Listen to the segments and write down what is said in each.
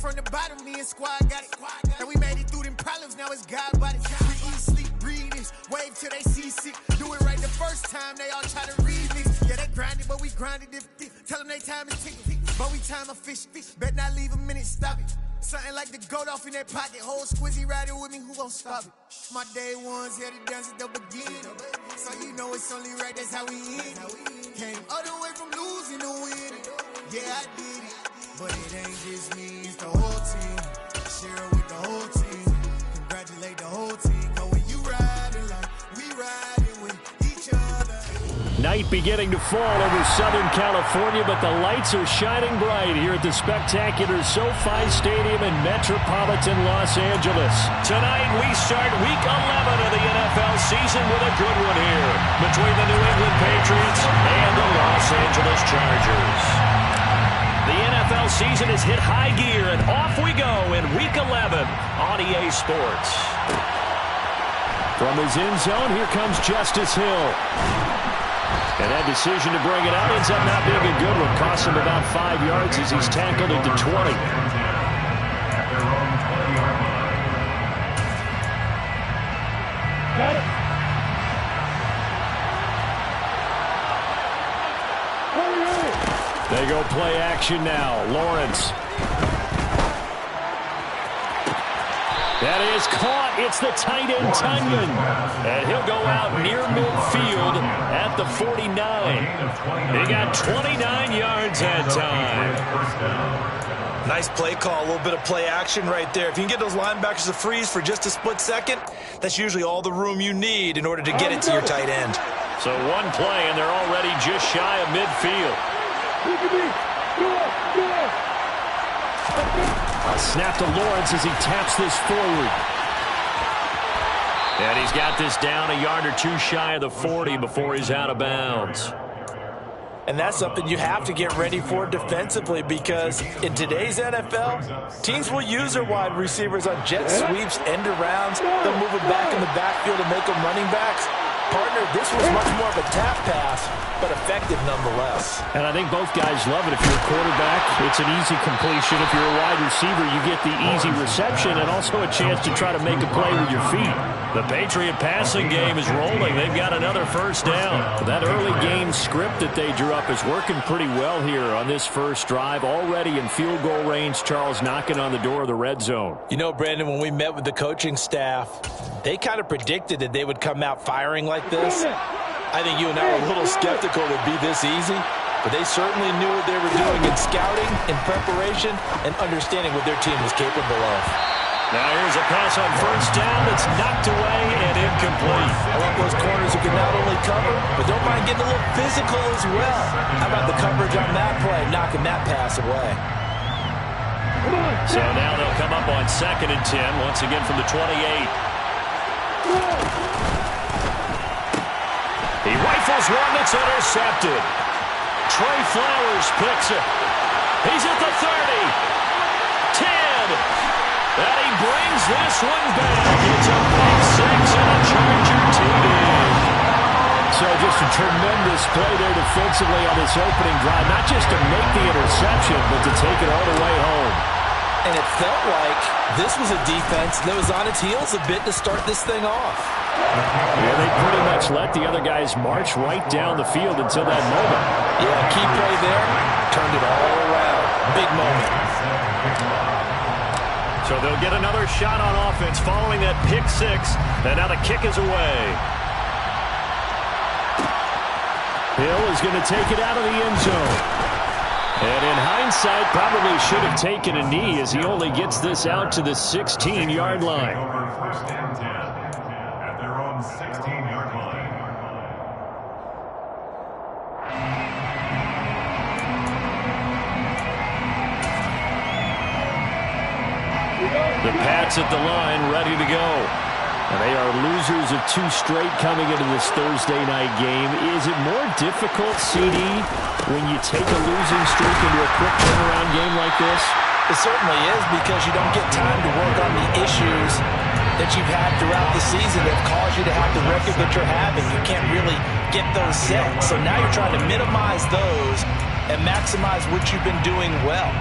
from the bottom, me and squad got it. And we made it through them problems, now it's God body. We eat, sleep, breathe this, wave till they see sick. Do it right the first time, they all try to remix. Yeah, they grinded, but we grinded different. Tell them they time is ticking, but we time a fish. Bet not leave a minute, stop it. Something like the goat off in that pocket. Whole squizzy riding with me, who gon' stop it? My day ones had it done since the beginning. So you know it's only right, that's how we end. Came all the way from losing to winning. Yeah, I did it. But it ain't just me, it's the whole team. Share with the whole team. Congratulate the whole team. Cause when you riding like we riding with each other. Night beginning to fall over Southern California, but the lights are shining bright here at the spectacular SoFi Stadium in metropolitan Los Angeles. Tonight we start Week 11 of the NFL season with a good one here between the New England Patriots and the Los Angeles Chargers. The NFL season has hit high gear, and off we go in Week 11 on EA Sports. From his end zone, here comes Justice Hill. And that decision to bring it out ends up not being a good one. Costs him about 5 yards as he's tackled at the 20. Got it. They go play action now. Lawrence. That is caught. It's the tight end, Tunyon. And he'll go out near midfield at the 49. He got 29 yards that time. Nice play call. A little bit of play action right there. If you can get those linebackers to freeze for just a split second, that's usually all the room you need in order to get it to your tight end. So one play, and they're already just shy of midfield. A snap to Lawrence as he taps this forward. And he's got this down a yard or two shy of the 40 before he's out of bounds. And that's something you have to get ready for defensively, because in today's NFL, teams will use their wide receivers on jet sweeps, end arounds. They'll move them back in the backfield and make them running backs. Partner, this was much more of a tap pass, but effective nonetheless. And I think both guys love it. If you're a quarterback, it's an easy completion. If you're a wide receiver, you get the easy reception and also a chance to try to make a play with your feet. The Patriot passing game is rolling. They've got another first down. That early game script that they drew up is working pretty well here on this first drive. Already in field goal range, Charles knocking on the door of the red zone. You know, Brandon, when we met with the coaching staff, they kind of predicted that they would come out firing like this. I think you and I are a little skeptical it would be this easy, but they certainly knew what they were doing in scouting, in preparation, and understanding what their team was capable of. Now here's a pass on first down that's knocked away and incomplete. I love those corners who can not only cover, but don't mind getting a little physical as well. How about the coverage on that play, knocking that pass away? So now they'll come up on 2nd and 10, once again from the 28. He rifles one that's intercepted. Trey Flowers picks it. He's at the 30. 10. And he brings this one back. It's a big 6 and a Charger TD. So just a tremendous play there defensively on this opening drive. Not just to make the interception, but to take it all the way home. And it felt like this was a defense that was on its heels a bit to start this thing off. Yeah, they pretty much let the other guys march right down the field until that moment. Yeah, key play there. Turned it all around. Big moment. So they'll get another shot on offense following that pick 6. And now the kick is away. Hill is going to take it out of the end zone. And in hindsight, probably should have taken a knee as he only gets this out to the 16-yard line. First and 10 at their own 16-yard line. The Pats at the line, ready to go. And they are losers of 2 straight coming into this Thursday night game. Is it more difficult, CD, when you take a losing streak into a quick turnaround game like this? It certainly is, because you don't get time to work on the issues that you've had throughout the season that caused you to have the record that you're having. You can't really get those set. So now you're trying to minimize those and maximize what you've been doing well.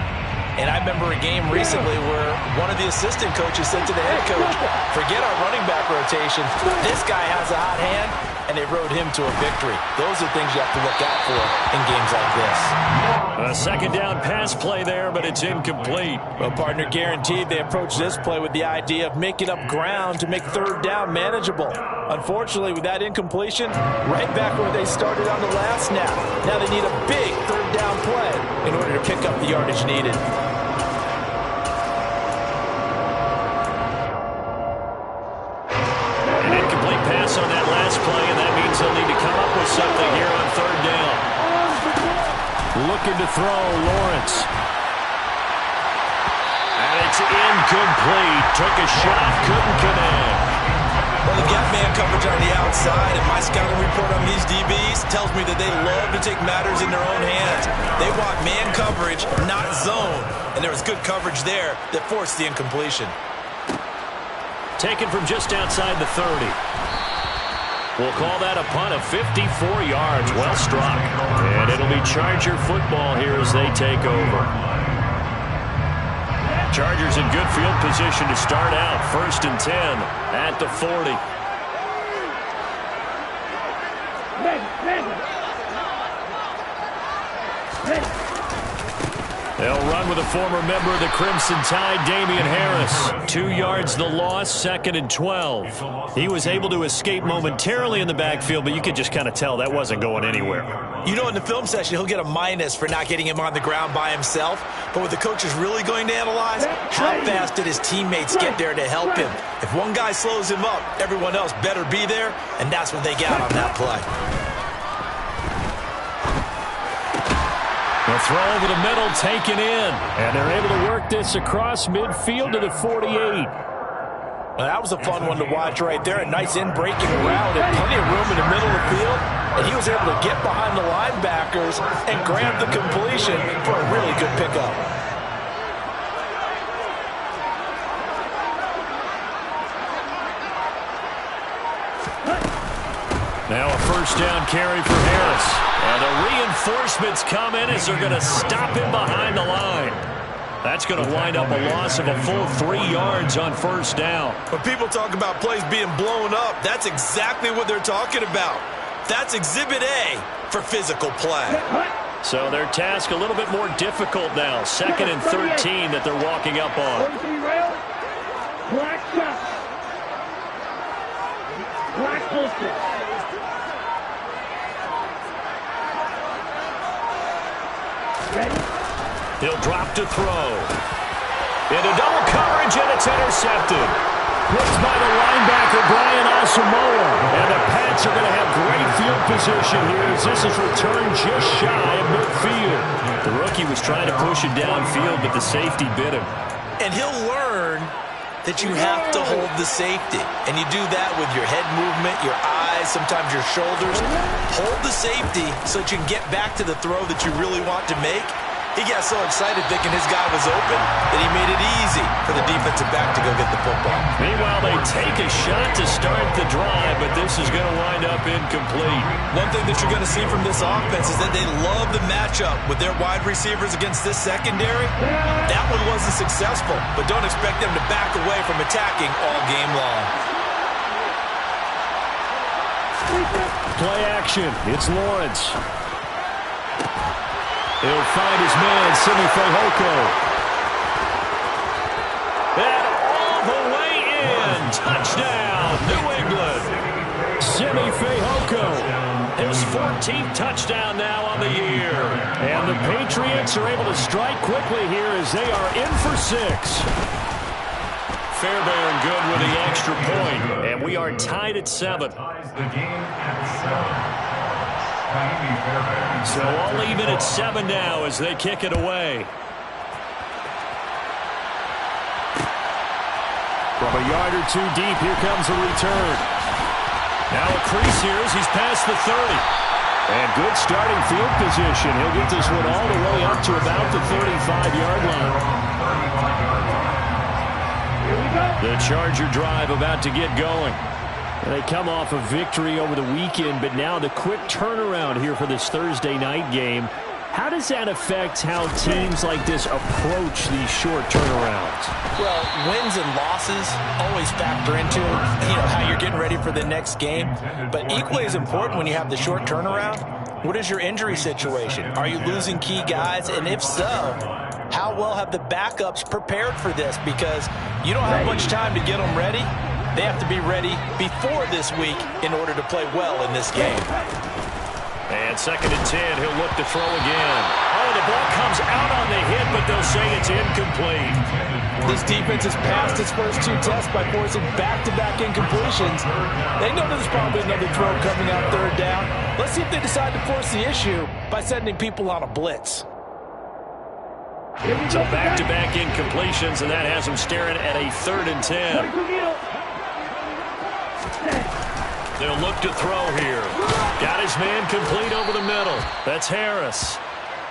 And I remember a game recently where one of the assistant coaches said to the head coach, forget our running back rotation. This guy has a hot hand, and they rode him to a victory. Those are things you have to look out for in games like this. A second down pass play there, but it's incomplete. Well, partner, guaranteed they approach this play with the idea of making up ground to make third down manageable. Unfortunately, with that incompletion, right back where they started on the last snap. Now they need a big third down play in order to pick up the yardage needed. An incomplete pass on that last play, and that means they'll need to come up with something here on third down. Looking to throw, Lawrence. And it's incomplete. Took a shot, couldn't connect. Well, they've got man coverage on the outside, and my scouting report on these DBs tells me that they love to take matters in their own hands. They want man coverage, not zone. And there was good coverage there that forced the incompletion. Taken from just outside the 30. We'll call that a punt of 54 yards. Well struck. And it'll be Charger football here as they take over. Chargers in good field position to start out. 1st and 10 at the 40. They'll run with a former member of the Crimson Tide, Damian Harris. 2 yards the loss, 2nd and 12. He was able to escape momentarily in the backfield, but you could just kind of tell that wasn't going anywhere. You know, in the film session, he'll get a minus for not getting him on the ground by himself. But what the coach is really going to analyze, how fast did his teammates get there to help him? If one guy slows him up, everyone else better be there, and that's what they got on that play. The throw over the middle, taken in. And they're able to work this across midfield to the 48. Well, that was a fun one to watch right there. A nice in-breaking route and plenty of room in the middle of the field. And he was able to get behind the linebackers and grab the completion for a really good pickup. Now a 1st down carry for Harris. And the reinforcements come in as they're going to stop him behind the line. That's going to wind up a loss of a full 3 yards on 1st down. When people talk about plays being blown up, that's exactly what they're talking about. That's Exhibit A for physical play. So their task a little bit more difficult now. 2nd and 13 that they're walking up on. He'll drop to throw. Into double coverage, and it's intercepted. Blitzed by the linebacker, Brian Asamoah. And the Pats are going to have great field position here as this is returned just shy of midfield. The rookie was trying to push it downfield, but the safety bit him. And he'll learn that you have to hold the safety. And you do that with your head movement, your eyes, sometimes your shoulders. Hold the safety so that you can get back to the throw that you really want to make. He got so excited thinking his guy was open that he made it easy for the defensive back to go get the football. Meanwhile, they take a shot to start the drive, but this is going to wind up incomplete. One thing that you're going to see from this offense is that they love the matchup with their wide receivers against this secondary. That one wasn't successful, but don't expect them to back away from attacking all game long. Play action. It's Lawrence. He'll find his man, Simi Fehoko. And all the way in. Touchdown, New England. Simi Fehoko. His 14th touchdown now on the year. And the Patriots are able to strike quickly here as they are in for 6. Fairbairn good with the extra point. And we are tied at 7. So all even at 7 now as they kick it away. From a yard or 2 deep, here comes a return. Now a crease here as he's past the 30. And good starting field position. He'll get this one all the way up to about the 35-yard line. The Charger drive about to get going. They come off a victory over the weekend, but now the quick turnaround here for this Thursday night game. How does that affect how teams like this approach these short turnarounds? Well, wins and losses always factor into how you're getting ready for the next game. But equally as important when you have the short turnaround, what is your injury situation? Are you losing key guys? And if so, how well have the backups prepared for this? Because you don't have much time to get them ready. They have to be ready before this week in order to play well in this game. And 2nd and 10, he'll look to throw again. Oh, the ball comes out on the hit, but they'll say it's incomplete. This defense has passed its first 2 tests by forcing back-to-back incompletions. They know there's probably another throw coming out 3rd down. Let's see if they decide to force the issue by sending people on a blitz. So back-to-back incompletions, and that has them staring at a 3rd and 10. They'll look to throw here. Got his man complete over the middle. That's Harris.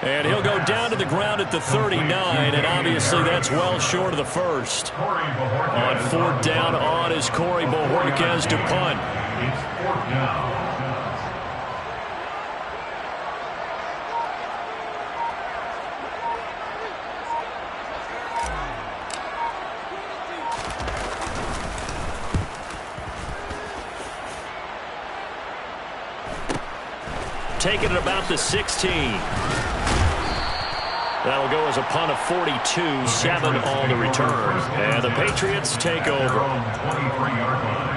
And he'll go down to the ground at the 39, and obviously that's well short of the first. On 4th down, on is Corey Bojorquez to punt. It's 4th down. Taking it about the 16. That'll go as a punt of 42, 7 on the return. And the Patriots take over. 23-yard line.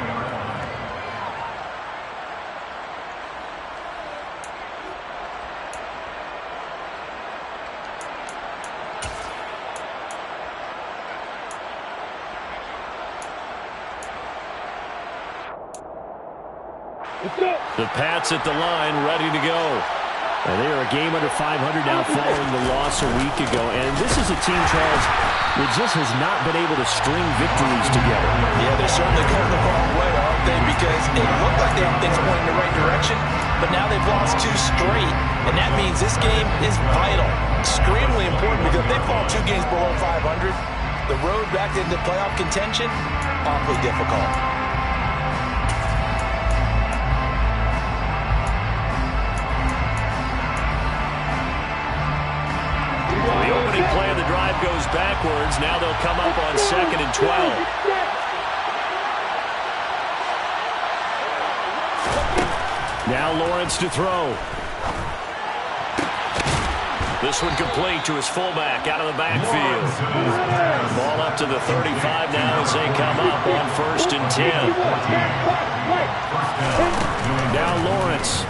The Pats at the line, ready to go. And they are a game under 500 now following the loss a week ago. And this is a team, Charles, that just has not been able to string victories together. Yeah, they're certainly going the wrong way, aren't they? Because it looked like they had things pointing in the right direction, but now they've lost 2 straight. And that means this game is vital, extremely important, because if they fall 2 games below 500, the road back into playoff contention, awfully difficult. The opening play of the drive goes backwards. Now they'll come up on 2nd and 12. Now Lawrence to throw. This one complete to his fullback out of the backfield. Ball up to the 35 now as they come up on 1st and 10. Now Lawrence.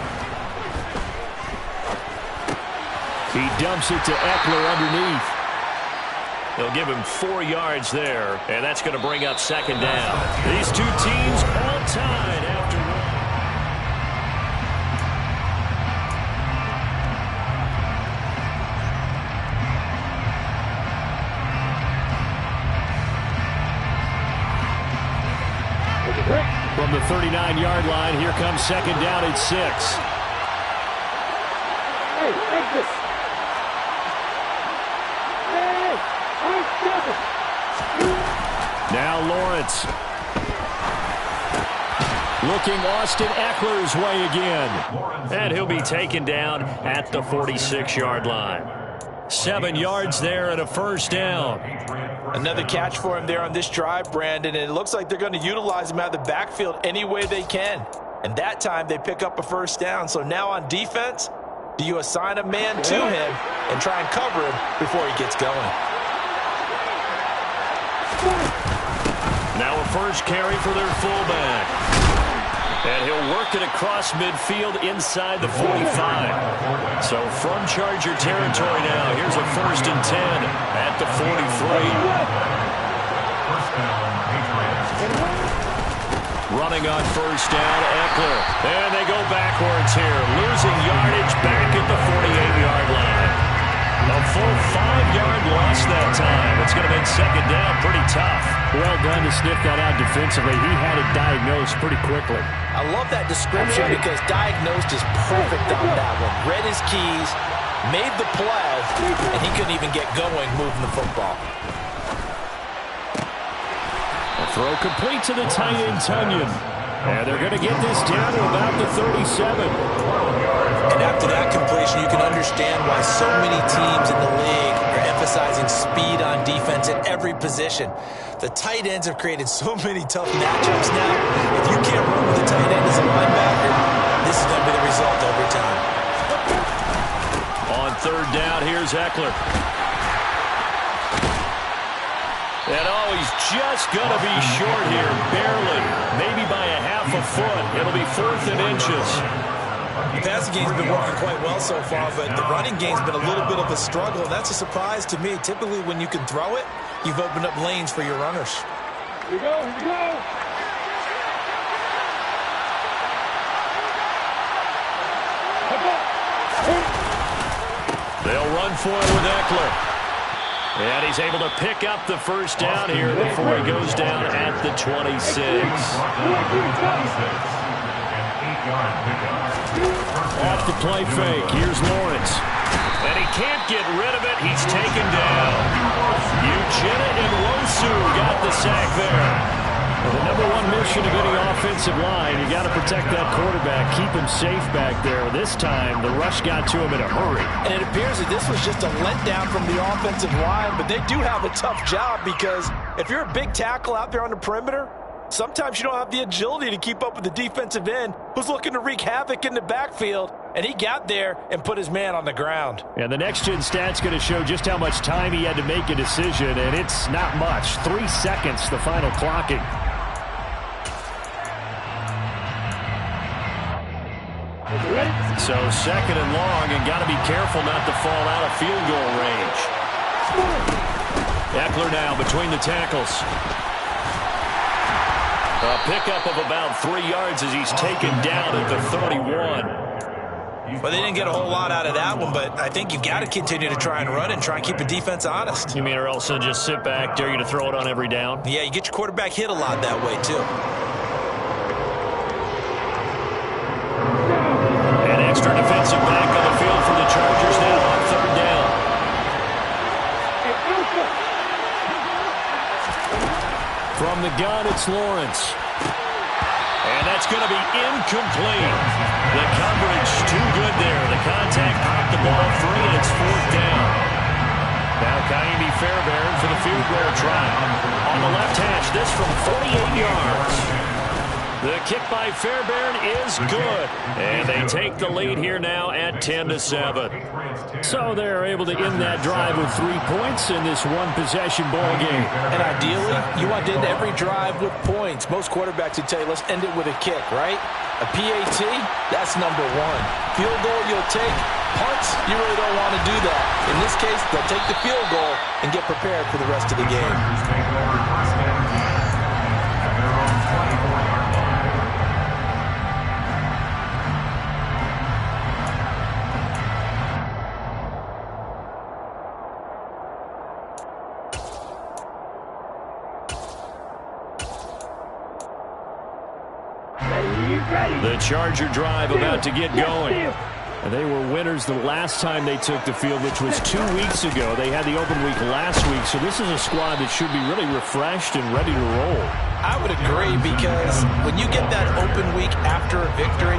He dumps it to Eckler underneath. They'll give him 4 yards there, and that's going to bring up 2nd down. These 2 teams all tied after one. From the 39-yard line, here comes 2nd down at 6. Hey, take this. Now Lawrence. Looking Austin Eckler's way again. And he'll be taken down at the 46-yard line. 7 yards there and a 1st down. Another catch for him there on this drive, Brandon, and it looks like they're going to utilize him out of the backfield any way they can. And that time they pick up a 1st down. So now on defense, do you assign a man to him and try and cover him before he gets going? Now a 1st carry for their fullback. And he'll work it across midfield inside the 45. So from Charger territory now, here's a 1st and 10 at the 43. Running on 1st down, Eckler. And they go backwards here, losing yardage back at the 48-yard line. A full 5-yard loss that time. It's going to make 2nd down pretty tough. Well done to sniff that out defensively. He had it diagnosed pretty quickly. I love that description because diagnosed is perfect on that one. Read his keys, made the play, and he couldn't even get going moving the football. A throw complete to the tight end, Tunyon. And they're going to get this down to about the 37. And after that completion, you can understand why so many teams in the league are emphasizing speed on defense at every position. The tight ends have created so many tough matchups now. If you can't run with the tight end as a linebacker, this is going to be the result every time. On third down, here's Eckler. And oh, he's just going to be short here, barely. Maybe by a half a foot. It'll be 4th and inches. The passing game's been working quite well so far, but the running game's been a little bit of a struggle, and that's a surprise to me. Typically, when you can throw it, you've opened up lanes for your runners. Here we go, here we go. They'll run for it with Eckler. And he's able to pick up the first down here before he goes down at the 26. Off the play fake. Here's Lawrence. And he can't get rid of it. He's taken down. Uchenna and Wosu got the sack there. Well, the number one mission of any offensive line, you got to protect that quarterback, keep him safe back there. This time, the rush got to him in a hurry. And it appears that this was just a letdown from the offensive line, but they do have a tough job because if you're a big tackle out there on the perimeter, sometimes you don't have the agility to keep up with the defensive end who's looking to wreak havoc in the backfield, and he got there and put his man on the ground. And the next-gen stat's going to show just how much time he had to make a decision, and it's not much. 3 seconds, the final clocking. So 2nd and long, and got to be careful not to fall out of field goal range. Eckler now between the tackles. A pickup of about 3 yards as he's taken down at the 31. Well, they didn't get a whole lot out of that one, but I think you've got to continue to try and run and try and keep the defense honest. You mean or else just sit back, dare you to throw it on every down? Yeah, you get your quarterback hit a lot that way, too. An extra defensive back on the field for the Chargers now on 3rd down. From the gun, it's Lawrence. And that's going to be incomplete. The coverage too good there. The contact popped the ball free, and it's 4th down. Now Kaimi Fairbairn for the field goal try. On the left hash, this from 48 yards. The kick by Fairbairn is good. And they take the lead here now at 10-7. So they're able to end that drive with 3 points in this one-possession ball game. And ideally, you want to end every drive with points. Most quarterbacks would tell you, let's end it with a kick, right? A PAT, that's number 1. Field goal, you'll take. Punts, you really don't want to do that. In this case, they'll take the field goal and get prepared for the rest of the game. The Charger drive about to get going. And they were winners the last time they took the field, which was 2 weeks ago. They had the open week last week, so this is a squad that should be really refreshed and ready to roll. I would agree, because when you get that open week after a victory,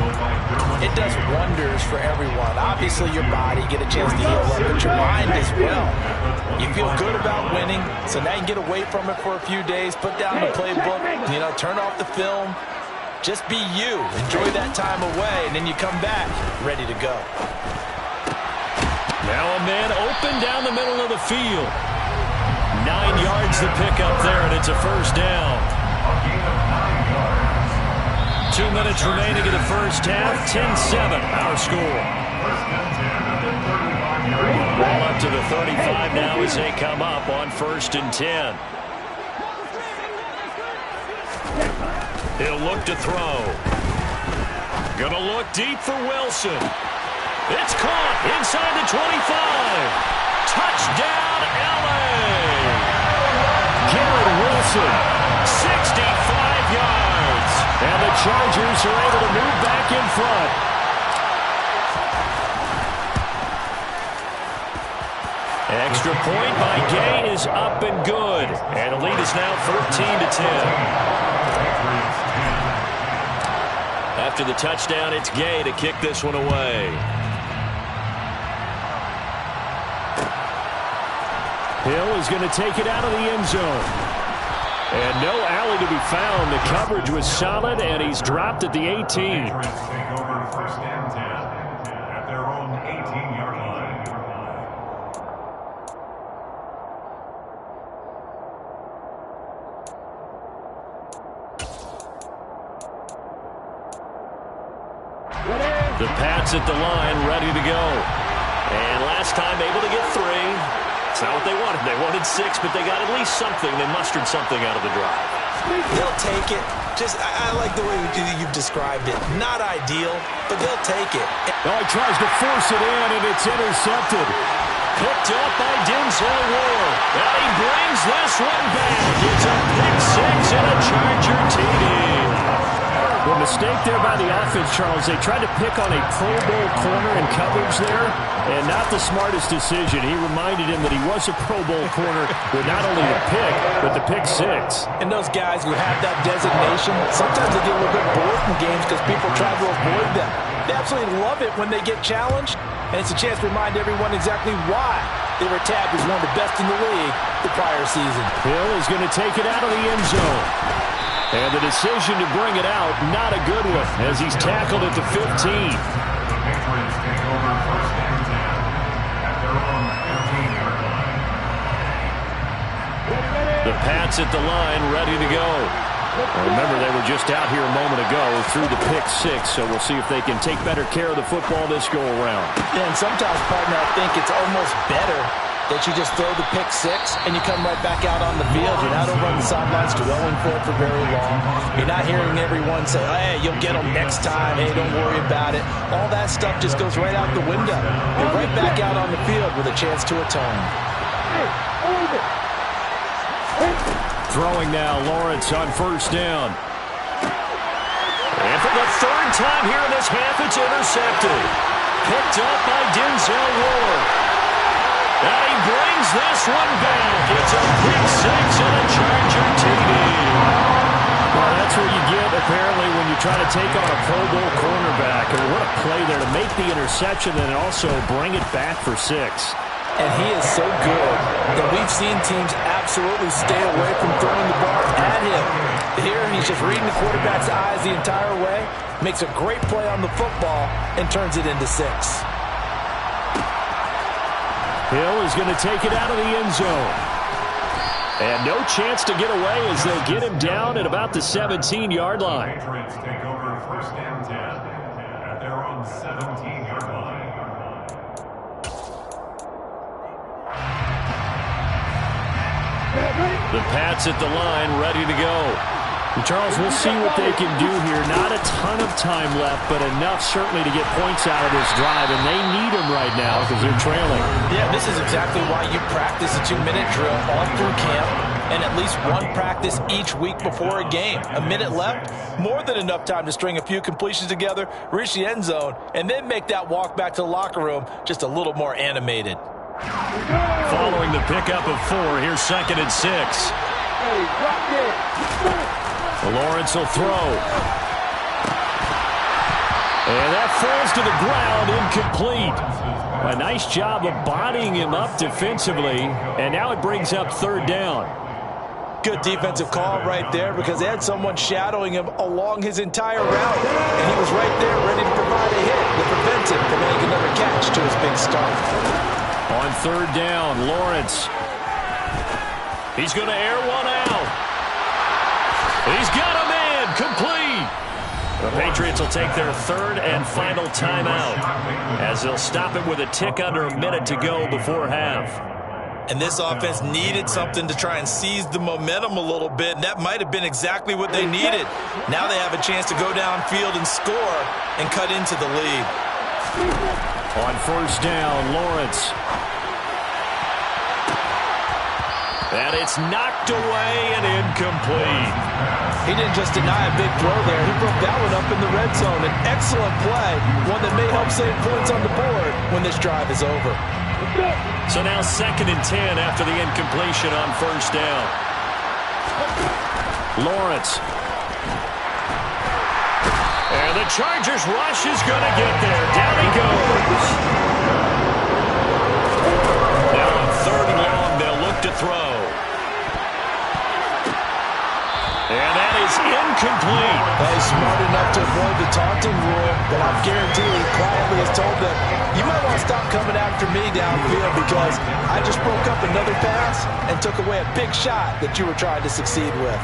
it does wonders for everyone. Obviously, your body, get a chance to heal up, but your mind as well. You feel good about winning, so now you can get away from it for a few days, put down the playbook, turn off the film. Just be you. Enjoy that time away, and then you come back ready to go. Now a man open down the middle of the field. 9 yards to pick up there, and it's a 1st down. 2 minutes remaining in the first half. 10-7, our score. Ball up to the 35 now as they come up on 1st and 10. He'll look to throw. Gonna look deep for Wilson. It's caught inside the 25. Touchdown, L.A. Garrett Wilson, 65 yards. And the Chargers are able to move back in front. Extra point by Gay is up and good. And the lead is now 14-10. After the touchdown, it's Gay to kick this one away. Hill is going to take it out of the end zone. And no alley to be found. The coverage was solid, and he's dropped at the 18. Patriots take over first and 10 at their own 18-yard line. The Pats at the line, ready to go. And last time able to get 3. It's not what they wanted. They wanted 6, but they got at least something. They mustered something out of the drive. They'll take it. I like the way you've described it. Not ideal, but they'll take it. Oh, he tries to force it in, and it's intercepted. Picked up by Denzel Ward. And he brings this one back. It's a pick 6 and a Charger TD. Well, mistake there by the offense, Charles. They tried to pick on a Pro Bowl corner in coverage there, and not the smartest decision. He reminded him that he was a Pro Bowl corner with not only the pick, but the pick 6. And those guys who have that designation, sometimes they get a little bit bored in games because people try to avoid them. They absolutely love it when they get challenged, and it's a chance to remind everyone exactly why they were tabbed as one of the best in the league the prior season. Hill is going to take it out of the end zone. And the decision to bring it out, not a good one, as he's tackled at the 15. The Patriots take over first and 10 at their own 15-yard line. The Pats at the line, ready to go. Well, remember, they were just out here a moment ago through the pick 6, so we'll see if they can take better care of the football this go-around. Yeah, and sometimes, partner, I think it's almost better that you just throw the pick 6 and you come right back out on the field. You're not over on the sidelines dwelling for it for very long. You're not hearing everyone say, hey, you'll get them next time. Hey, don't worry about it. All that stuff just goes right out the window. You're right back out on the field with a chance to atone. Throwing now, Lawrence on first down. And for the 3rd time here in this half, it's intercepted. Picked up by Denzel Ward. And he brings this one back. It's a pick 6 and a Charger TD. Well, that's what you get, apparently, when you try to take on a Pro Bowl cornerback. And what a play there to make the interception and also bring it back for 6. And he is so good that we've seen teams absolutely stay away from throwing the ball at him. Here, he's just reading the quarterback's eyes the entire way, makes a great play on the football, and turns it into 6. Hill is going to take it out of the end zone. And no chance to get away as they'll get him down at about the 17-yard line. Patriots take over first and 10 at their own 17-yard line. The Pats at the line, ready to go. And Charles, we'll see what they can do here. Not a ton of time left, but enough certainly to get points out of this drive, and they need them right now because they're trailing. Yeah, this is exactly why you practice a 2-minute drill all through camp and at least one practice each week before a game. A minute left, more than enough time to string a few completions together, reach the end zone, and then make that walk back to the locker room just a little more animated. Following the pickup of 4, here's 2nd and 6. Lawrence will throw. And that falls to the ground, incomplete. A nice job of bodying him up defensively, and now it brings up 3rd down. Good defensive call right there because they had someone shadowing him along his entire route, and he was right there ready to provide a hit that prevents him from making another catch to his big start. On 3rd down, Lawrence. He's going to air one out. He's got a man, complete. The Patriots will take their 3rd and final timeout as they'll stop it with a tick under a minute to go before half. And this offense needed something to try and seize the momentum a little bit, and that might have been exactly what they needed. Now they have a chance to go downfield and score and cut into the lead. On 1st down, Lawrence. And it's knocked away and incomplete. He didn't just deny a big throw there. He broke that one up in the red zone. An excellent play, one that may help save points on the board when this drive is over. So now 2nd and 10 after the incompletion on 1st down. Lawrence. And the Chargers rush is going to get there. Down he goes. Now on 3rd and long, they'll look to throw. And that is incomplete. He's smart enough to avoid the taunting rule, but I guarantee he quietly has told them, you might want to stop coming after me downfield because I just broke up another pass and took away a big shot that you were trying to succeed with.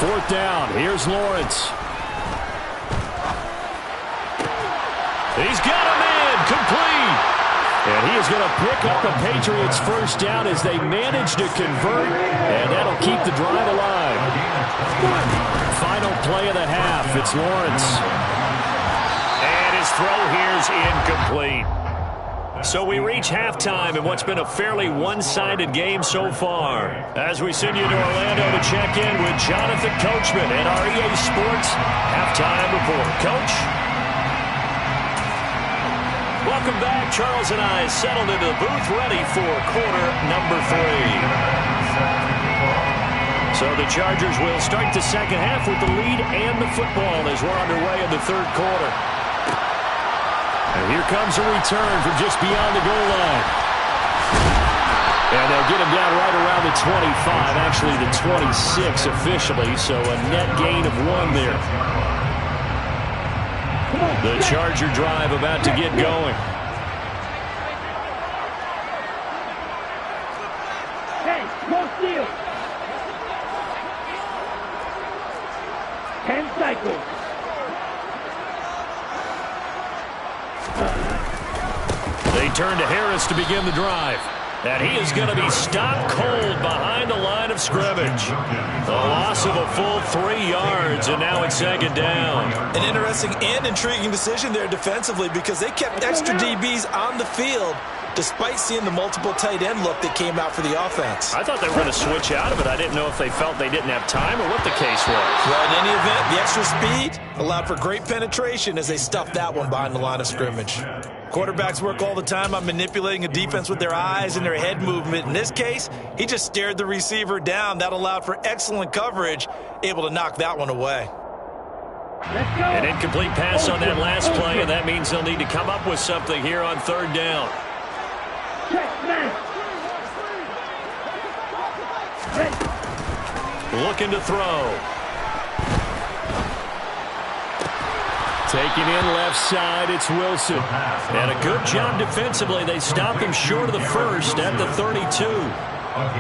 Fourth down. Here's Lawrence. He's got a man. Complete. And he is going to pick up the Patriots' first down as they manage to convert, and that'll keep the drive alive. Final play of the half. It's Lawrence. And his throw here's incomplete. So we reach halftime in what's been a fairly one-sided game so far. As we send you to Orlando to check in with Jonathan Coachman at our EA Sports Halftime Report. Coach? Welcome back. Charles and I settled into the booth ready for quarter number 3. So the Chargers will start the second half with the lead and the football as we're underway in the 3rd quarter. And here comes a return from just beyond the goal line. And they'll get him down right around the 25, actually the 26 officially, so a net gain of 1 there. The Charger drive about to get going. Hey, no steal. 10 cycles. They turn to Harris to begin the drive. And he is going to be stopped cold behind the line of scrimmage. The loss of a full 3 yards, and now it's 2nd down. An interesting and intriguing decision there defensively because they kept extra DBs on the field despite seeing the multiple tight end look that came out for the offense. I thought they were going to switch out of it. I didn't know if they felt they didn't have time or what the case was. Well, in any event, the extra speed allowed for great penetration as they stuffed that one behind the line of scrimmage. Quarterbacks work all the time on manipulating a defense with their eyes and their head movement. In this case, he just stared the receiver down. That allowed for excellent coverage, able to knock that one away. An incomplete pass on that last play, and that means they'll need to come up with something here on 3rd down. Looking to throw. Taking in left side, it's Wilson. And a good job defensively. They stopped him short of the first at the 32.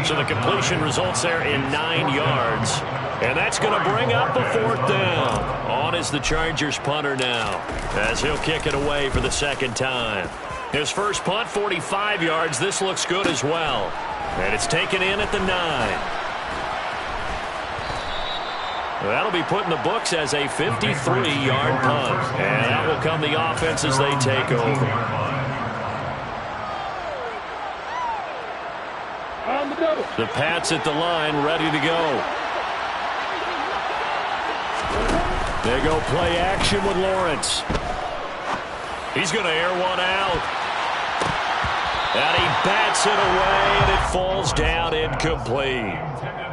So the completion results there in 9 yards. And that's going to bring up a 4th down. On is the Chargers punter now, as he'll kick it away for the 2nd time. His first punt, 45 yards. This looks good as well. And it's taken in at the 9. That'll be put in the books as a 53-yard punt. And that will come the offense as they take over. The Pats at the line, ready to go. They go play action with Lawrence. He's going to air one out. And he bats it away, and it falls down incomplete.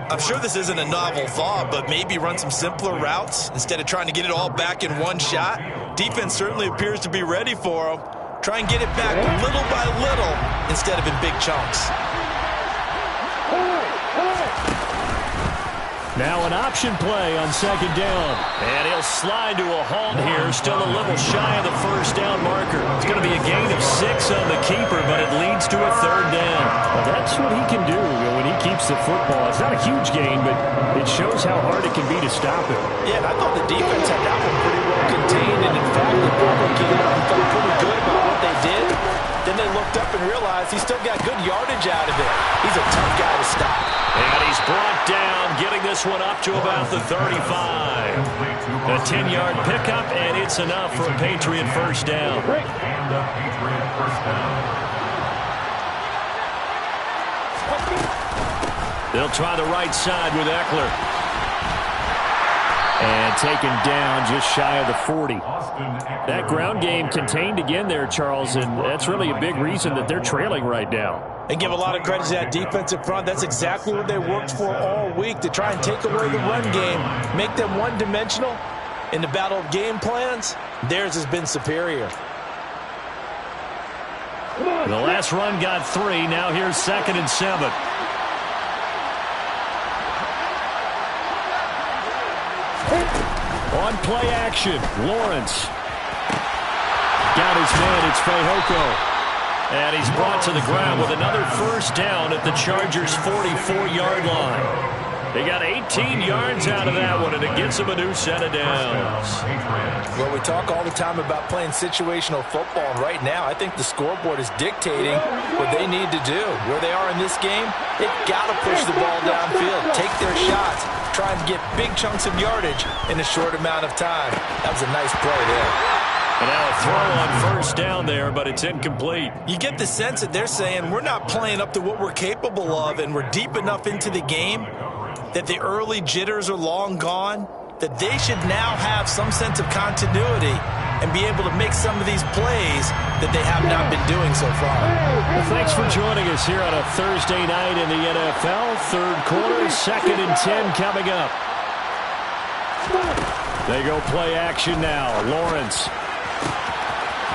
I'm sure this isn't a novel thought, but maybe run some simpler routes instead of trying to get it all back in one shot. Defense certainly appears to be ready for him. Try and get it back little by little instead of in big chunks. Now an option play on 2nd down. And he'll slide to a halt here, still a little shy of the first down marker. It's going to be a gain of 6 on the keeper, but it leads to a 3rd down. Well, that's what he can do when he keeps the football. It's not a huge gain, but it shows how hard it can be to stop it. Yeah, and I thought the defense had that one pretty well contained, and in fact, they probably came out and felt pretty good about what they did. Then they looked up and realized he still got good yardage out of it. He's a tough guy to stop. And he's brought down, getting this one up to about the 35. A 10-yard pickup, and it's enough for a Patriot first down. They'll try the right side with Eckler. And taken down just shy of the 40. That ground game contained again there, Charles, and that's really a big reason that they're trailing right now. And give a lot of credit to that defensive front. That's exactly what they worked for all week, to try and take away the run game, make them one-dimensional. In the battle of game plans, theirs has been superior. The last run got 3. Now here's 2nd and 7. On play action, Lawrence. Got his man, it's Fehoko. And he's brought to the ground with another first down at the Chargers' 44-yard line. They got 18 yards out of that one, and it gets them a new set of downs. Well, we talk all the time about playing situational football, and right now I think the scoreboard is dictating what they need to do. Where they are in this game, they've got to push the ball downfield, take their shots, try and get big chunks of yardage in a short amount of time. That was a nice play there. And now a throw on first down there, but it's incomplete. You get the sense that they're saying we're not playing up to what we're capable of, and we're deep enough into the game that the early jitters are long gone, that they should now have some sense of continuity and be able to make some of these plays that they have not been doing so far. Well, thanks for joining us here on a Thursday night in the NFL. Third quarter, 2nd and 10 coming up. They go play action now. Lawrence.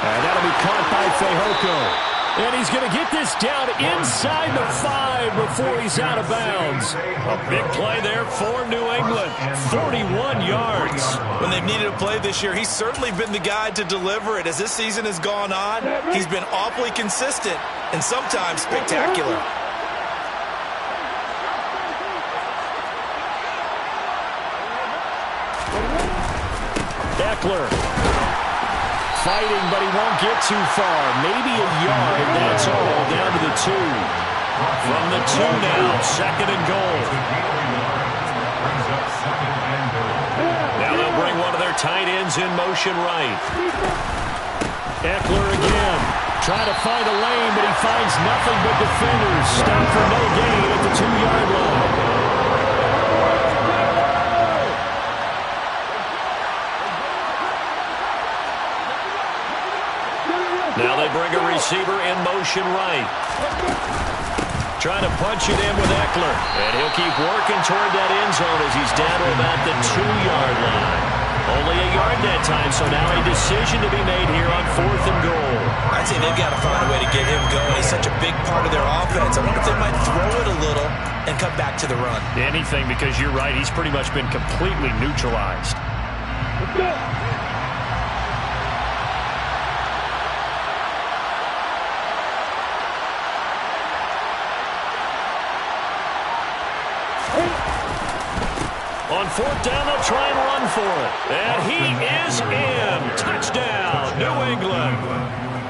And that'll be caught by Fehoko. And he's going to get this down inside the 5 before he's out of bounds. A big play there for New England. 41 yards. When they've needed a play this year, he's certainly been the guy to deliver it. As this season has gone on, he's been awfully consistent and sometimes spectacular. Eckler. Fighting, but he won't get too far. Maybe a yard, that's all, down to the 2. From the 2 now, 2nd and goal. Now they'll bring one of their tight ends in motion right. Eckler again. Trying to find a lane, but he finds nothing but defenders. Stop for no gain at the 2-yard line. Now they bring a receiver in motion right. Trying to punch it in with Eckler. And he'll keep working toward that end zone as he's down to about the 2-yard line. Only a yard that time, so now a decision to be made here on 4th and goal. I'd say they've got to find a way to get him going. He's such a big part of their offense. I wonder if they might throw it a little and come back to the run. Anything, because you're right. He's pretty much been completely neutralized. Let's go. On 4th down, they'll try and run for it. And he is in. Touchdown, New England.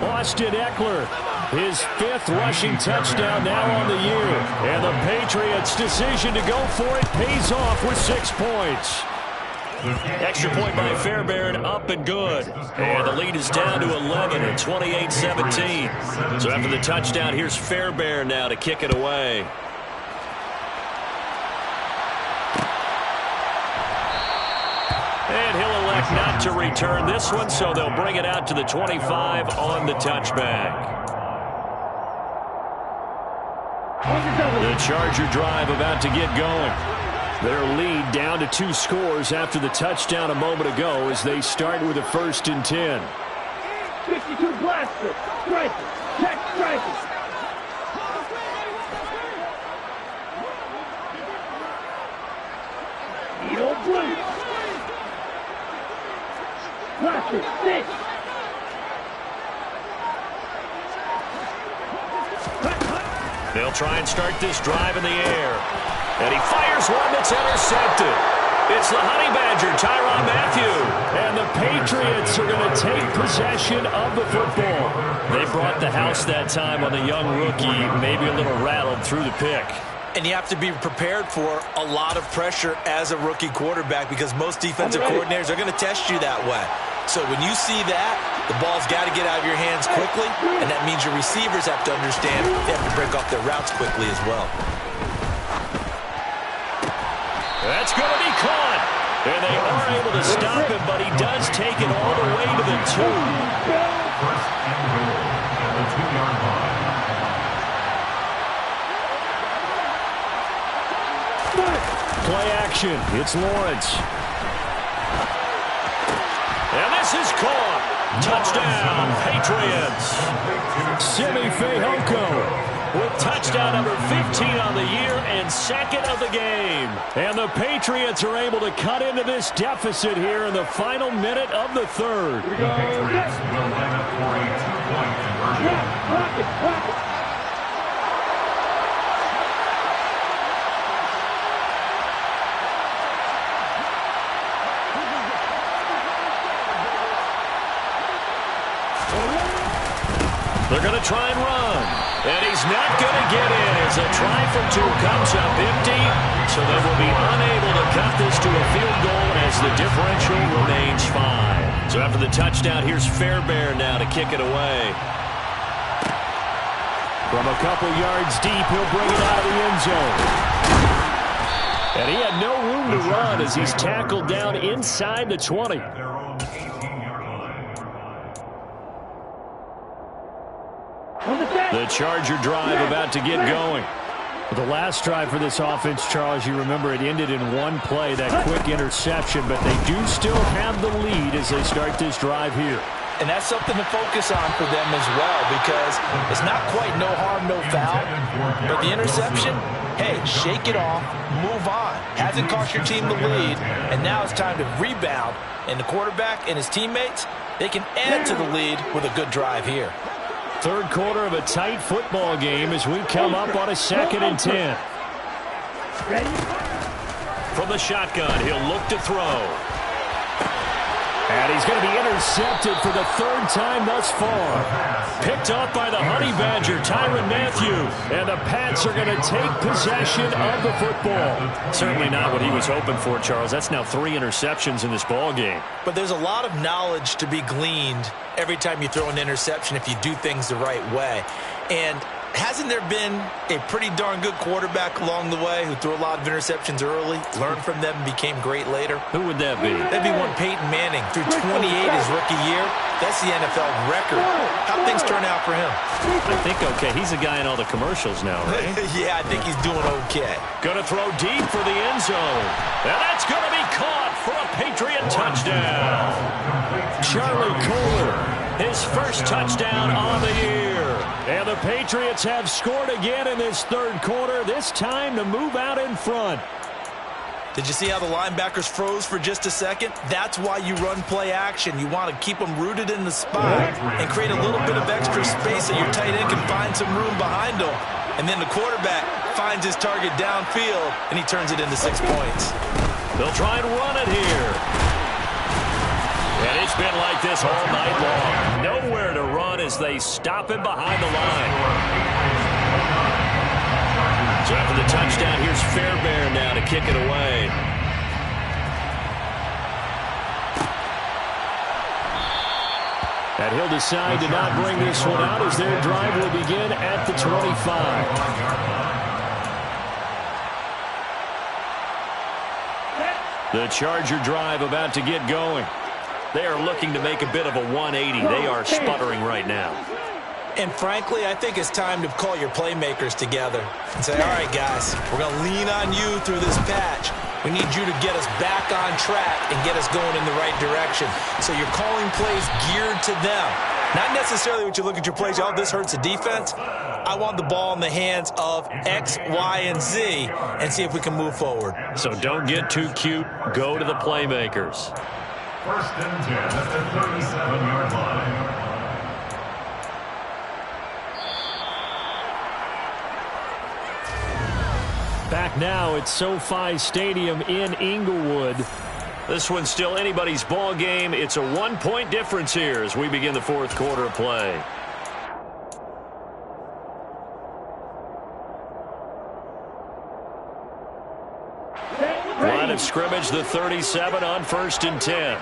Austin Eckler, his 5th rushing touchdown now on the year. And the Patriots' decision to go for it pays off with 6 points. Extra point by Fairbairn, up and good. And the lead is down to 11 at 28-17. So after the touchdown, here's Fairbairn now to kick it away. And he'll elect not to return this one, so they'll bring it out to the 25 on the touchback. The Charger drive about to get going. Their lead down to 2 scores after the touchdown a moment ago as they start with a 1st and 10. 52 blaster. Striker. Check striker. Edo blue. Blaster. Stick. They'll try and start this drive in the air. And he fires one that's intercepted. It's the Honey Badger, Tyrann Mathieu. And the Patriots are going to take possession of the football. They brought the house that time on the young rookie, maybe a little rattled through the pick. And you have to be prepared for a lot of pressure as a rookie quarterback because most defensive coordinators are going to test you that way. So when you see that, the ball's got to get out of your hands quickly, and that means your receivers have to understand they have to break off their routes quickly as well. That's going to be caught. And they are able to stop him, but he does take it all the way to the 2. First and goal at the 2-yard line. Play action. It's Lawrence. And this is caught. Touchdown, Patriots. Simi Fehoko with touchdown number 15 on the year and second of the game. And the Patriots are able to cut into this deficit here in the final minute of the third. The Patriots will line up for a 2-point conversion. They're going to try and run. And he's not going to get in as a try for 2 comes up empty. So they will be unable to cut this to a field goal as the differential remains 5. So after the touchdown, here's Fairbairn now to kick it away. From a couple yards deep, he'll bring it out of the end zone. And he had no room to run as he's tackled down inside the 20. The Charger drive about to get going. The last drive for this offense, Charles, you remember it ended in one play, that quick interception, but they do still have the lead as they start this drive here. And that's something to focus on for them as well, because it's not quite no harm, no foul. But the interception, hey, shake it off, move on. Hasn't cost your team the lead, and now it's time to rebound. And the quarterback and his teammates, they can add to the lead with a good drive here. Third quarter of a tight football game as we come up on a 2nd and 10. From the shotgun, he'll look to throw. And he's going to be intercepted for the 3rd time thus far. Picked up by the Honey Badger, Tyrann Mathieu. And the Pats are going to take possession of the football. Certainly not what he was hoping for, Charles. That's now 3 interceptions in this ball game. But there's a lot of knowledge to be gleaned every time you throw an interception if you do things the right way. And hasn't there been a pretty darn good quarterback along the way who threw a lot of interceptions early, learned from them, and became great later? Who would that be? That'd be one Peyton Manning. Threw 28 his rookie year. That's the NFL record. How'd things turn out for him? I think okay. He's a guy in all the commercials now, right? Yeah, I think he's doing okay. Going to throw deep for the end zone. And that's going to be caught for a Patriot touchdown. Charlie Kohler, his first touchdown on the year. And the Patriots have scored again in this third quarter, this time to move out in front. Did you see how the linebackers froze for just a second? That's why you run play action. You want to keep them rooted in the spot and create a little bit of extra space so your tight end can find some room behind him. And then the quarterback finds his target downfield, and he turns it into 6 points. They'll try and run it here. And it's been like this all night long. Nowhere to run as they stop him behind the line. So after the touchdown, here's Fairbairn now to kick it away. And he'll decide to not bring this one out as their drive will begin at the 25. The Charger drive about to get going. They are looking to make a bit of a 180. They are sputtering right now. And frankly, I think it's time to call your playmakers together and say, all right, guys, we're going to lean on you through this patch. We need you to get us back on track and get us going in the right direction. So you're calling plays geared to them. Not necessarily what you look at your plays, oh, this hurts the defense. I want the ball in the hands of X, Y, and Z and see if we can move forward. So don't get too cute. Go to the playmakers. First and 10 at the 37-yard line. Back now at SoFi Stadium in Inglewood. This one's still anybody's ball game. It's a 1-point difference here as we begin the fourth quarter of play. Line of scrimmage, the 37 on 1st and 10.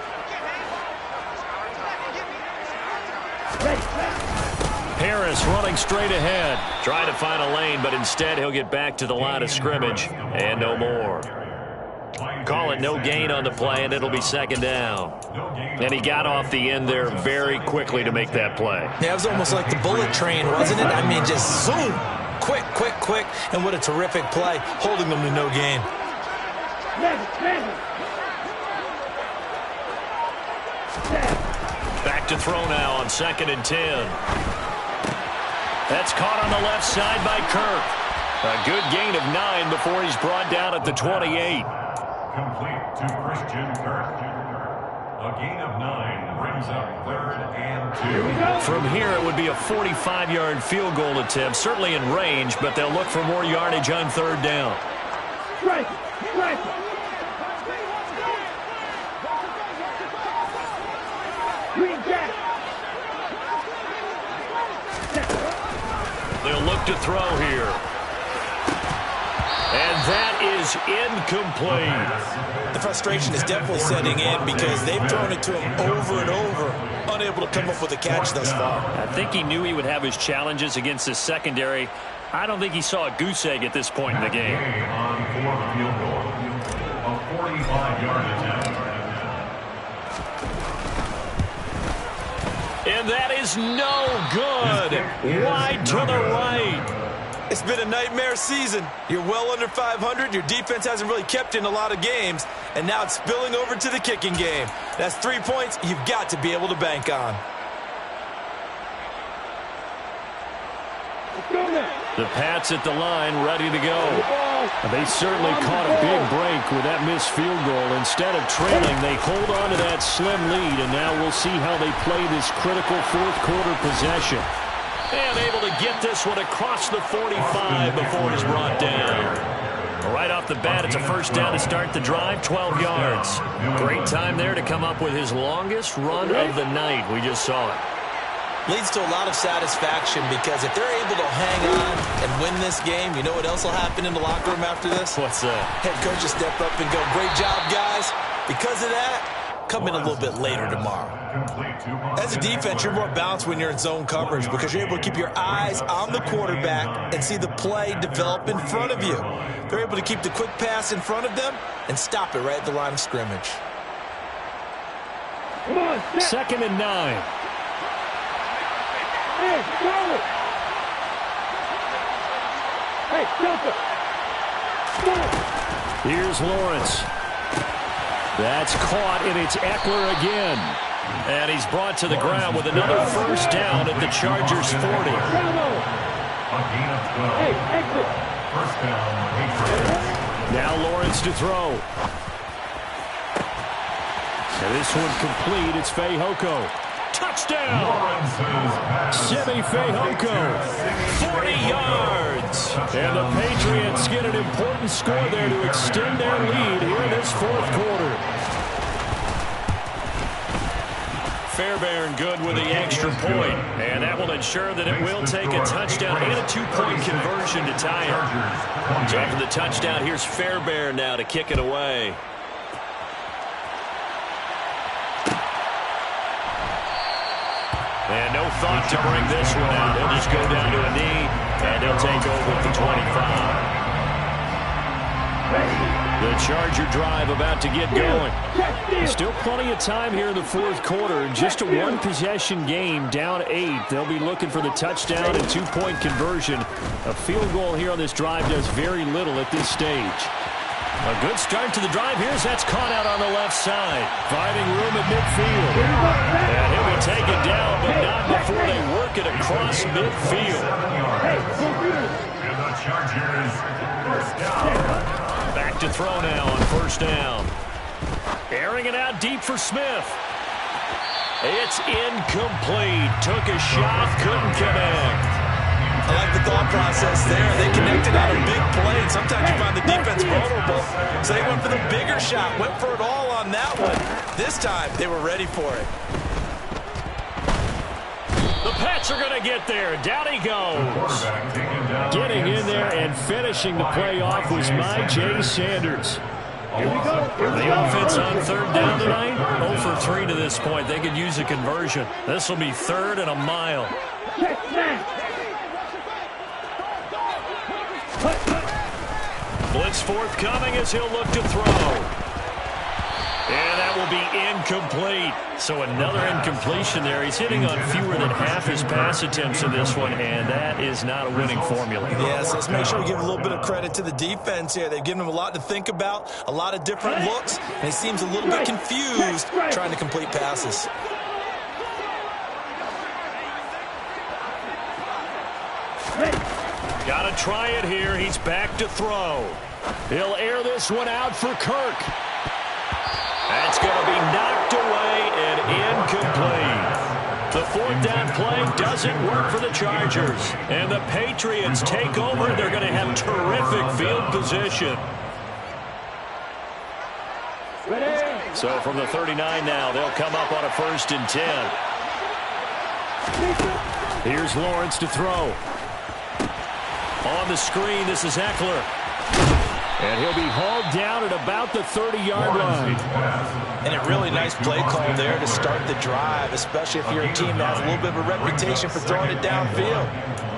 Harris running straight ahead. Trying to find a lane, but instead he'll get back to the line of scrimmage and no more. call it no gain on the play, and it'll be second down. And he got off the end there very quickly to make that play. Yeah, it was almost like the bullet train, wasn't it? I mean, just zoom. Quick, quick, quick. And what a terrific play, holding them to no gain. Back to throw now on 2nd and 10. That's caught on the left side by Kirk. A good gain of 9 before he's brought down at the 28. Complete to Christian Kirk. A gain of 9 brings up 3rd and 2. From here, it would be a 45-yard field goal attempt, certainly in range, but they'll look for more yardage on 3rd down. Strike! Strike! Green jack! They'll look to throw here. And that is incomplete. The frustration is definitely setting in because they've thrown it to him over and over, unable to come up with a catch thus far. I think he knew he would have his challenges against his secondary. I don't think he saw a goose egg at this point in the game. On 4th field goal, a 45-yard attempt. And that is no good. Wide to the right. It's been a nightmare season. You're well under 500. Your defense hasn't really kept in a lot of games. And now it's spilling over to the kicking game. That's 3 points you've got to be able to bank on. The Pats at the line, ready to go. They certainly caught a big break with that missed field goal. Instead of trailing, they hold on to that slim lead, and now we'll see how they play this critical 4th quarter possession. And able to get this one across the 45 before he's brought down. Right off the bat, it's a 1st down to start the drive, 12 yards. Great time there to come up with his longest run of the night. We just saw it. Leads to a lot of satisfaction because if they're able to hang on and win this game, you know what else will happen in the locker room after this? What's that? Head coach will step up and go, great job, guys. Because of that, come in a little bit later tomorrow. As a defense, you're more balanced when you're in zone coverage because you're able to keep your eyes on the quarterback and see the play develop in front of you. They're able to keep the quick pass in front of them and stop it right at the line of scrimmage. 2nd and 9. Hey, throw it! Hey, Delta! Here's Lawrence. That's caught, and it's Eckler again. And he's brought to the ground with another 1st down at the Chargers' 40. A gain of 12. Hey, exit! 1st down, Patriots. Now Lawrence to throw. And this one complete. It's Fehoko. Touchdown! Simi Fehoko. 40 yards. And the Patriots get an important score there to extend their lead here in this 4th quarter. Fairbairn good with the extra point. And that will ensure that it will take a touchdown and a 2-point conversion to tie it. So after the touchdown, here's Fairbairn now to kick it away. And no thought to bring this one out. He'll just go down to a knee, and he'll take over at the 25. The Charger drive about to get going. Still plenty of time here in the 4th quarter. Just a 1-possession game, down 8. They'll be looking for the touchdown and 2-point conversion. A field goal here on this drive does very little at this stage. A good start to the drive. Here's that's caught out on the left side. Finding room at midfield. And he'll be taken down, but not before they work it across midfield. And the Chargers, 1st down. Back to throw now on 1st down. Airing it out deep for Smith. It's incomplete. Took a shot, couldn't connect. I like the thought process there. They connected on a big play, and sometimes you find the defense vulnerable. So they went for the bigger shot, went for it all on that one. This time, they were ready for it. The Pats are going to get there. Down he goes. Getting in there and finishing the play off was Myjai Sanders. The offense on 3rd down tonight, 0 for 3 to this point. They could use a conversion. This will be 3rd and a mile. Blitz forthcoming as he'll look to throw. And that will be incomplete. So another incompletion there. He's hitting on fewer than half his pass attempts in this one, and that is not a winning formula. Yes, let's make sure we give a little bit of credit to the defense here. They've given him a lot to think about, a lot of different looks, and he seems a little bit confused trying to complete passes. Got to try it here. He's back to throw. He'll air this one out for Kirk. That's going to be knocked away and incomplete. The fourth down play doesn't work for the Chargers. And the Patriots take over. They're going to have terrific field position. So from the 39 now, they'll come up on a 1st and 10. Here's Lawrence to throw. On the screen, this is Eckler. And he'll be hauled down at about the 30-yard line. And a really nice play call there to start the drive, especially if you're a team that has a little bit of a reputation for throwing it downfield.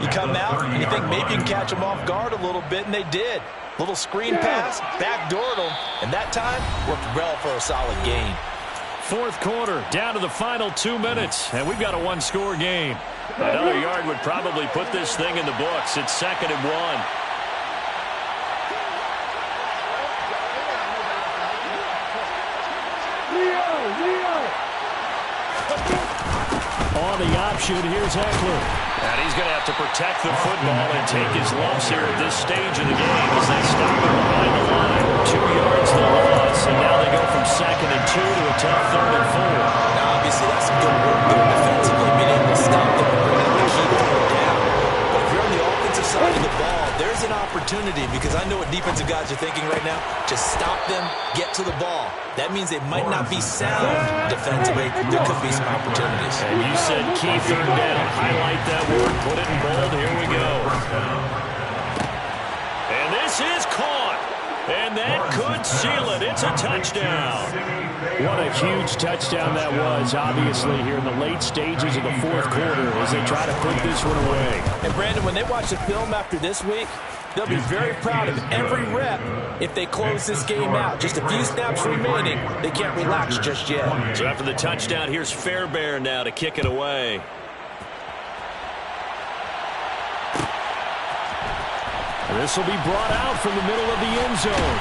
You come out and you think maybe you can catch them off guard a little bit, and they did. Little screen pass, backdoored them, and that time worked well for a solid gain. Fourth quarter, down to the final 2 minutes, and we've got a one-score game. Another yard would probably put this thing in the books. It's 2nd and 1. On the option, here's Eckler. And he's going to have to protect the football and take his lumps here at this stage of the game as they stop him behind the line. 2 yards the loss, and now they go from 2nd and 2 to a tough 3rd and 4. Now, obviously, that's some good work there defensively, being able to stop them and bring them to keep them down. But if you're on the offensive side of the ball, there's an opportunity, because I know what defensive guys are thinking right now, to stop them, get to the ball. That means they might not be sound defensively. There could be some opportunities. And you said key 3rd down. Highlight that word. Put it in bold. Here we go. And this is caught. And that could seal it. It's a touchdown. What a huge touchdown that was, obviously, here in the late stages of the fourth quarter as they try to put this one away. And, Brandon, when they watch the film after this week, they'll be very proud of every rep if they close this game out. Just a few snaps remaining. They can't relax just yet. So after the touchdown, here's Fairbairn now to kick it away. This will be brought out from the middle of the end zone.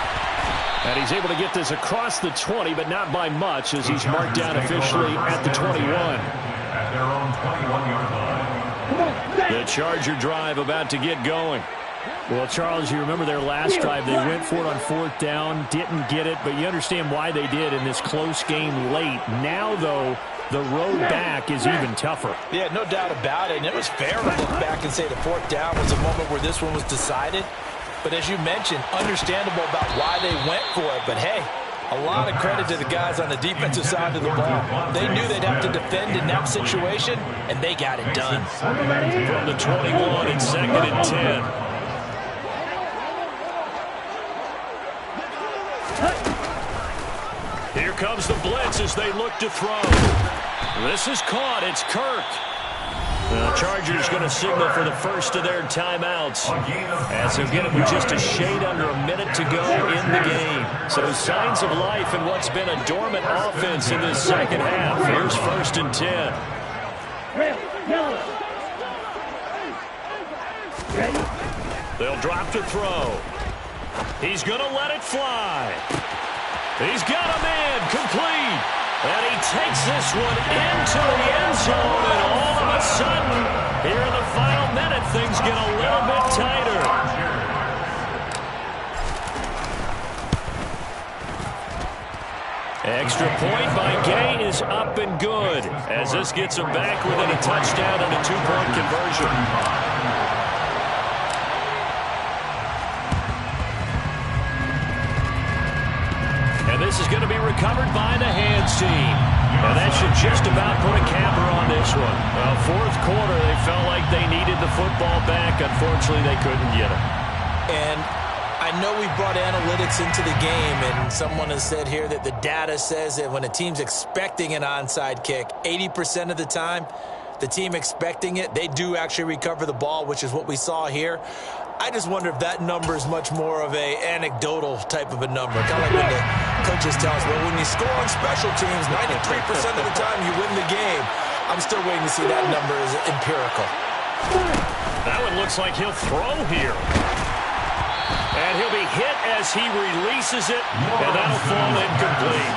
And he's able to get this across the 20, but not by much, as he's marked down officially at the 21. At their own 21-yard line. The Charger drive about to get going. Well, Charles, you remember their last drive. They went for it on 4th down, didn't get it, but you understand why they did in this close game late. Now, though, the road back is even tougher. Yeah, no doubt about it. And it was fair to look back and say the 4th down was a moment where this one was decided. But as you mentioned, understandable about why they went for it. But, hey, a lot of credit to the guys on the defensive side of the ball. They knew they'd have to defend in that situation, and they got it done. From the 21, it's 2nd and 10. Here comes the blitz as they look to throw. This is caught. It's Kirk. The Chargers going to signal for the first of their timeouts as they'll get it with just a shade under a minute to go in the game. So signs of life in what's been a dormant offense in this second half. Here's 1st and 10. They'll drop to throw. He's going to let it fly. He's got a man complete. And he takes this one into the end zone. And all of a sudden, here in the final minute, things get a little bit tighter. Extra point by Gay is up and good as this gets him back within a touchdown and a 2-point conversion. This is going to be recovered by the hands team. And that should just about put a capper on this one. Well, fourth quarter, they felt like they needed the football back. Unfortunately, they couldn't get it. And I know we brought analytics into the game, and someone has said here that the data says that when a team's expecting an onside kick, 80% of the time, the team expecting it, they do actually recover the ball, which is what we saw here. I just wonder if that number is much more of a anecdotal type of a number. Kind of like when Coaches tell us, well, when you score on special teams, 93% of the time you win the game. I'm still waiting to see that number as empirical. That one looks like he'll throw here. And he'll be hit as he releases it, and that'll fall incomplete.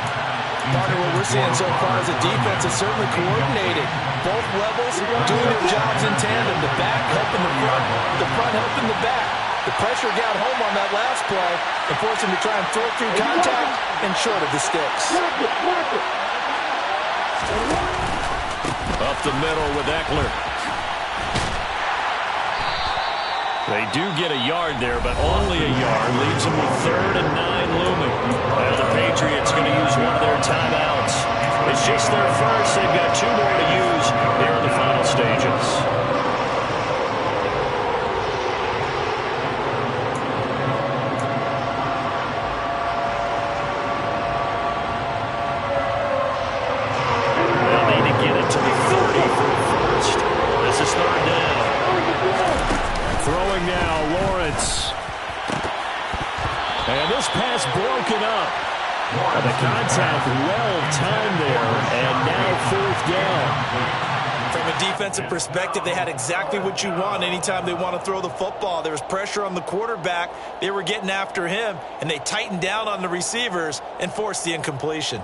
Partner, what we're seeing so far is the defense is certainly coordinated. Both levels doing their jobs in tandem. The back helping the front helping the back. The pressure got home on that last play and forced him to try and throw through contact and short of the sticks. Up the middle with Eckler. They do get a yard there, but only a yard. Leaves them with 3rd and 9 looming. And the Patriots going to use one of their timeouts. It's just their first. They've got 2 more to use here in the final stages. They'll need to get it to the 30 for the first. This is 3rd down. Throwing now, Lawrence. And this pass broken up. And the contact well-timed there, and now 4th down. From a defensive perspective, they had exactly what you want anytime they want to throw the football. There was pressure on the quarterback. They were getting after him, and they tightened down on the receivers and forced the incompletion.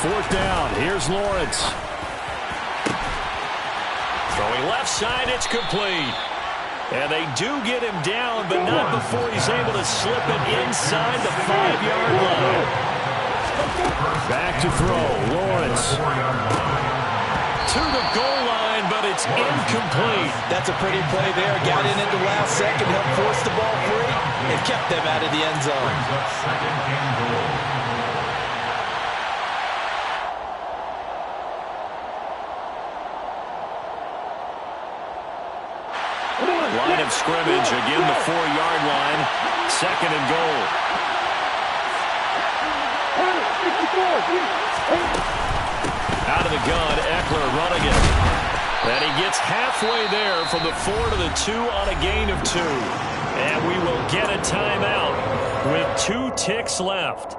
Fourth down. Here's Lawrence. Throwing left side. It's complete. And they do get him down, but not before he's able to slip it inside the 5-yard line. Back to throw. Lawrence. To the goal line, but it's incomplete. That's a pretty play there. Got in at the last second, helped force the ball free, and kept them out of the end zone. Line of scrimmage, again the 4-yard line. 2nd and goal. Out of the gun, Eckler running it. And he gets halfway there from the 4 to the 2 on a gain of 2. And we will get a timeout with 2 ticks left.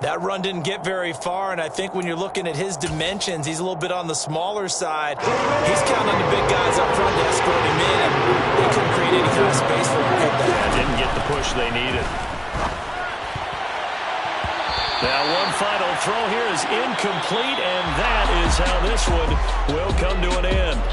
That run didn't get very far, and I think when you're looking at his dimensions, he's a little bit on the smaller side. He's counting on the big guys up front to escort him in, and they couldn't create any kind of space for him. Didn't get the push they needed. Now one final throw here is incomplete, and that is how this one will come to an end.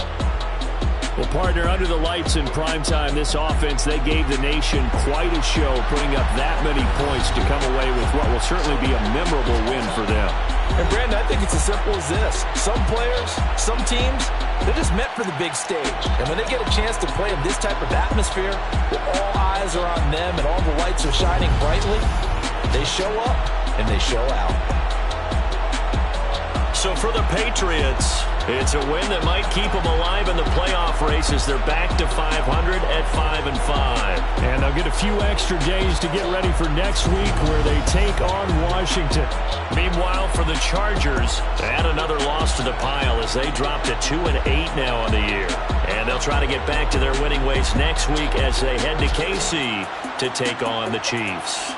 Well, partner, under the lights in primetime, this offense, they gave the nation quite a show, putting up that many points to come away with what will certainly be a memorable win for them. And, Brandon, I think it's as simple as this. Some players, some teams, they're just meant for the big stage. And when they get a chance to play in this type of atmosphere, where all eyes are on them and all the lights are shining brightly, they show up and they show out. So for the Patriots, it's a win that might keep them alive in the playoff race as they're back to 500 at 5-5. And they'll get a few extra days to get ready for next week where they take on Washington. Meanwhile, for the Chargers, add another loss to the pile as they drop to 2-8 now on the year. And they'll try to get back to their winning ways next week as they head to KC to take on the Chiefs.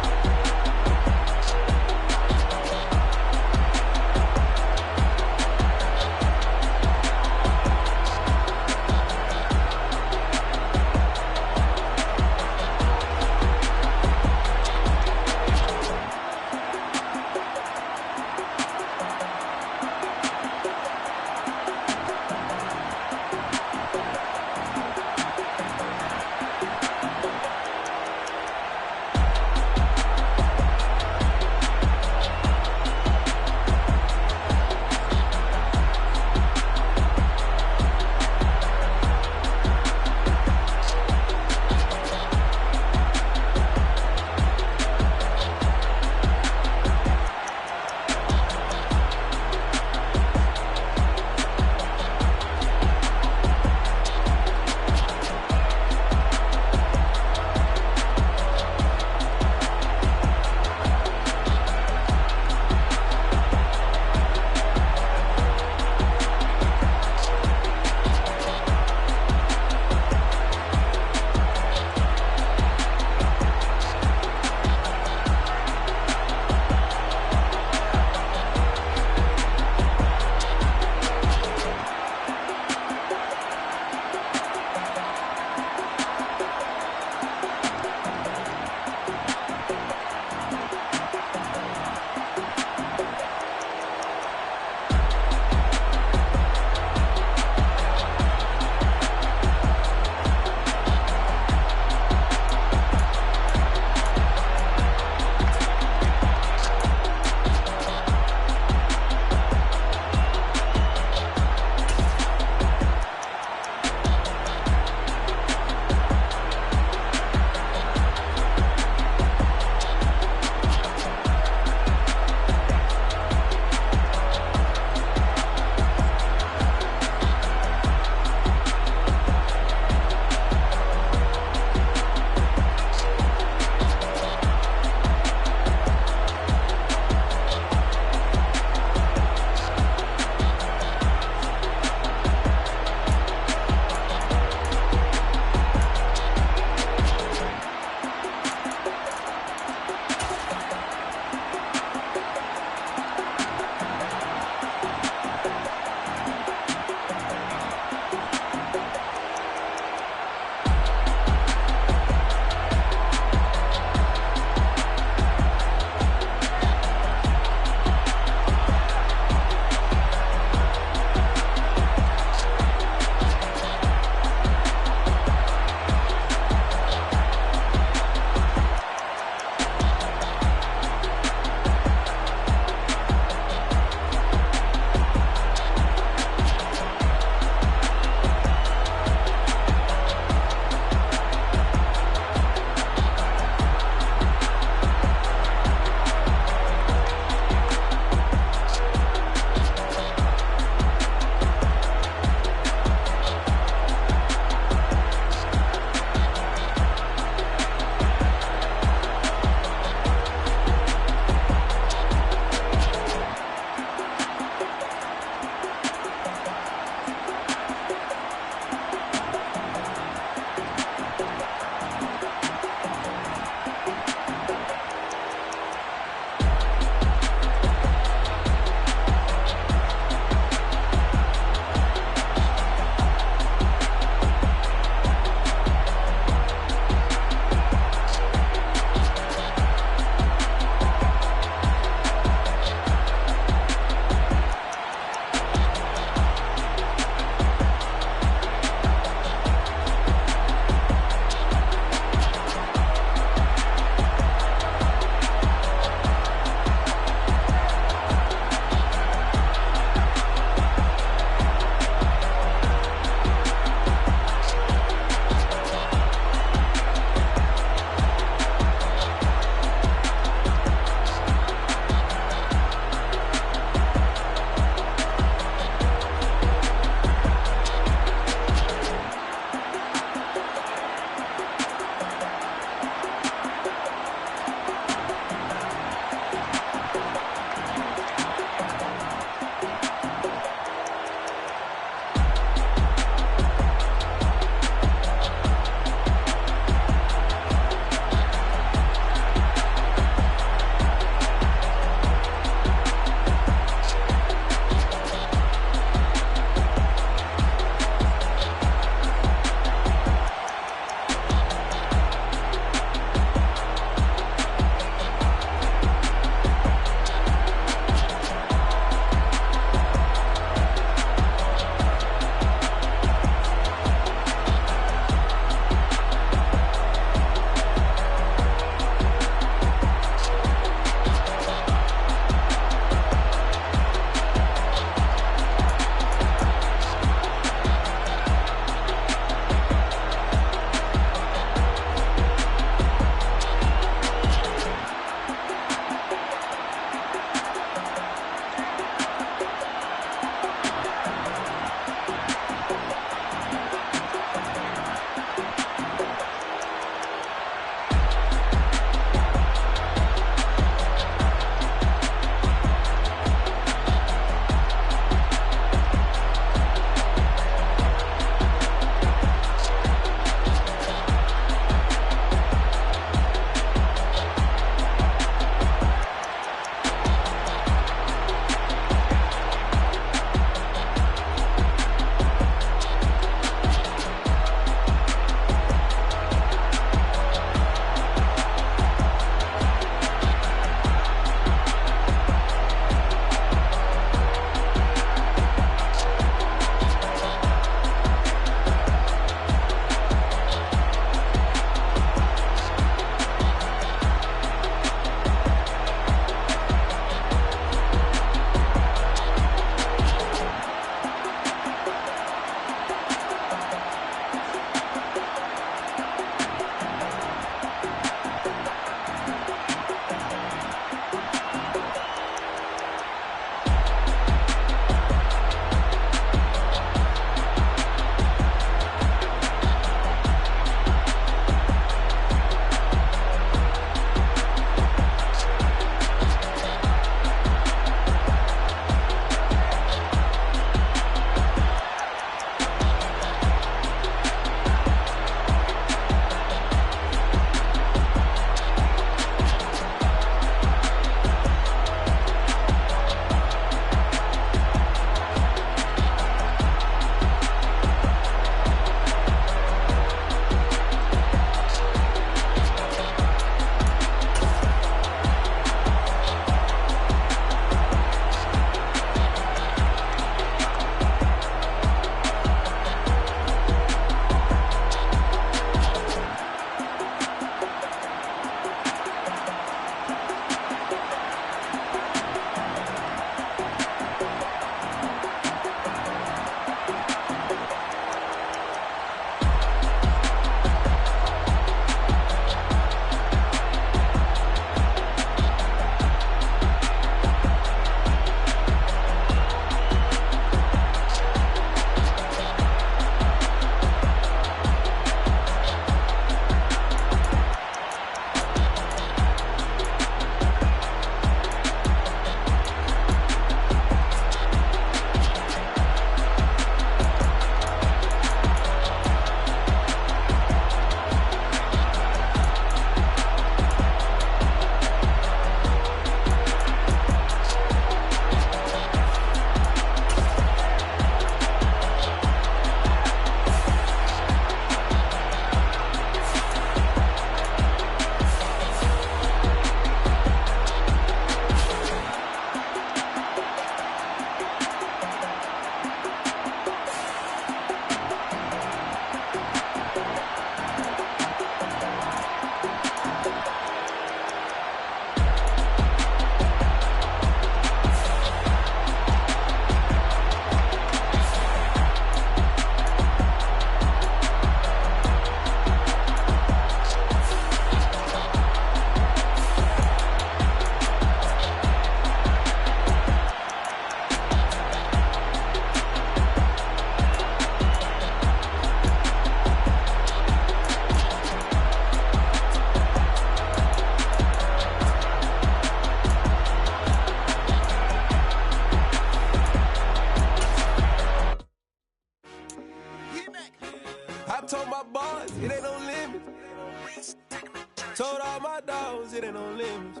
Told all my dogs it ain't no limits.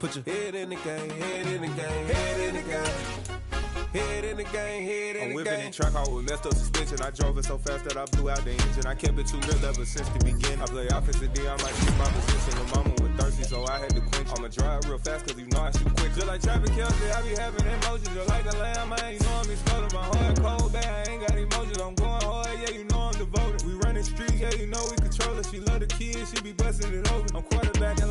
Put your head in the game, head in the game, head in the game. Head in the game, head in the game. I'm whipping in track out with messed up suspension. I drove it so fast that I blew out the engine. I kept it too real ever since the beginning. I play offensive D, I might keep my position. The mama was thirsty, so I had to quench. I'ma drive real fast, cause you know I shoot quick. Just like Travis Kelce, I be having emotions. Just like the lamb, man, you know I'm exploding. My heart cold, bad, I ain't got emotions. I'm going hard, yeah, you know I'm devoted. We running streets, yeah, you know we control it. She love the kids, she be busting it over. I'm quarterbacking like